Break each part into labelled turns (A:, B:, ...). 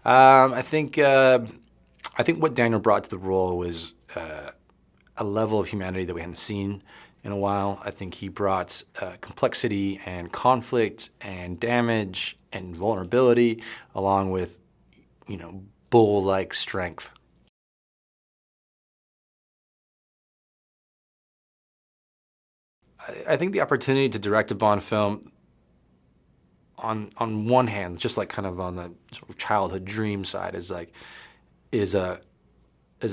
A: I think what Daniel brought to the role was a level of humanity that we hadn't seen in a while. I think he brought complexity and conflict and damage and vulnerability, along with, bull-like strength. I think the opportunity to direct a Bond film, on one hand, just like kind of on the sort of childhood dream side, is a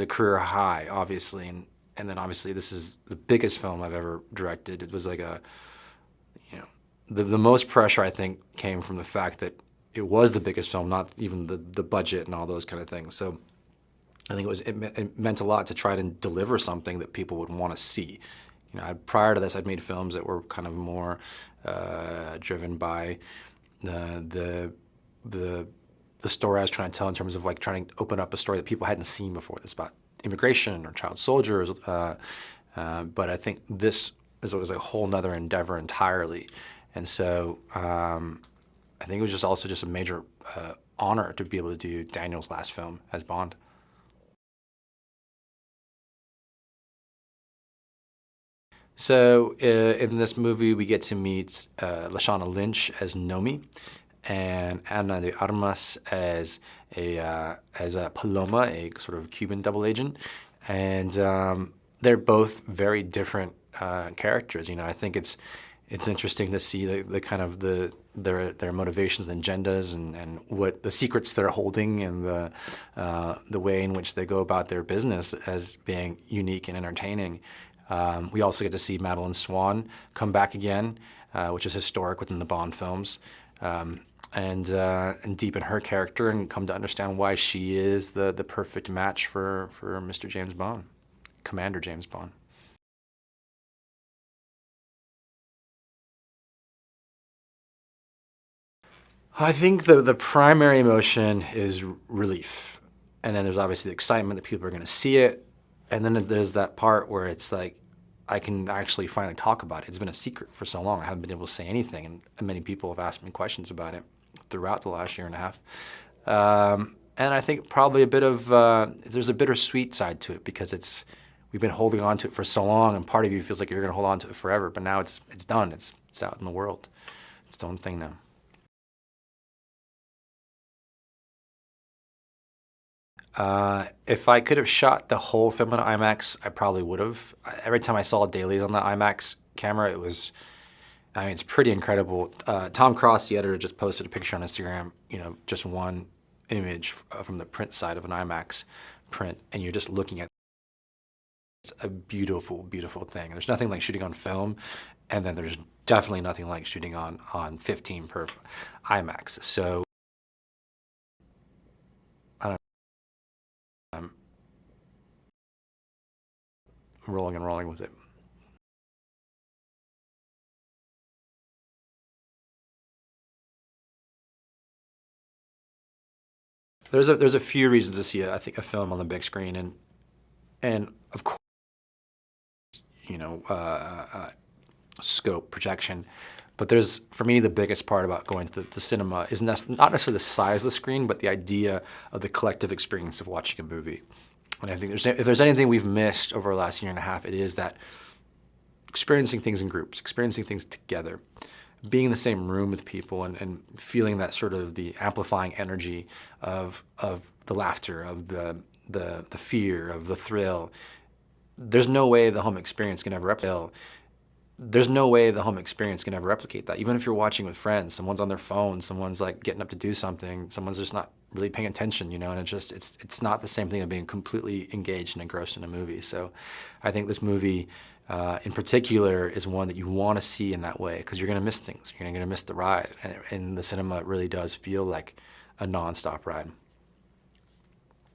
A: career high, obviously, and then obviously this is the biggest film I've ever directed. It was like the most pressure I think came from the fact that it was the biggest film, not even the budget and all those kind of things. So I think it meant a lot to try to deliver something that people would want to see. Prior to this, I'd made films that were kind of more driven by the story I was trying to tell, in terms of like trying to open up a story that people hadn't seen before. That's about immigration or child soldiers, but I think this was a whole nother endeavor entirely. And so I think it was just also just a major honor to be able to do Daniel's last film as Bond. So in this movie, we get to meet Lashana Lynch as Nomi, and Ana de Armas as a Paloma, a sort of Cuban double agent, and they're both very different characters. I think it's interesting to see the kind of their motivations and agendas, and what the secrets they're holding, and the way in which they go about their business as being unique and entertaining. We also get to see Madeline Swan come back again, which is historic within the Bond films, and deepen her character and come to understand why she is the perfect match for Mr. James Bond, Commander James Bond. I think the primary emotion is relief, and then there's obviously the excitement that people are going to see it, and then there's that part where it's like, I can actually finally talk about it. It's been a secret for so long. I haven't been able to say anything, and many people have asked me questions about it throughout the last year and a half. And I think probably there's a bittersweet side to it, because we've been holding on to it for so long, and part of you feels like you're going to hold on to it forever, but now it's done. It's out in the world. It's its own thing now. If I could have shot the whole film in IMAX, I probably would have. Every time I saw dailies on the IMAX camera, it's pretty incredible. Tom Cross, the editor, just posted a picture on Instagram, just one image from the print side of an IMAX print, and you're just looking at a beautiful, beautiful thing. There's nothing like shooting on film, and then there's definitely nothing like shooting on 15 per IMAX. So I'm rolling and rolling with it. There's a few reasons to see I think a film on the big screen, and of course, scope, projection. But for me, the biggest part about going to the cinema is not necessarily the size of the screen, but the idea of the collective experience of watching a movie. And I think if there's anything we've missed over the last year and a half, it is that experiencing things in groups, experiencing things together, being in the same room with people, and feeling that sort of the amplifying energy of the laughter, of the fear, of the thrill. There's no way the home experience can ever replicate. There's no way the home experience can ever replicate that. Even if you're watching with friends, someone's on their phone, someone's like getting up to do something, someone's just not really paying attention, and it's not the same thing as being completely engaged and engrossed in a movie. So I think this movie in particular is one that you want to see in that way, because you're going to miss things. You're going to miss the ride. And in the cinema, it really does feel like a nonstop ride.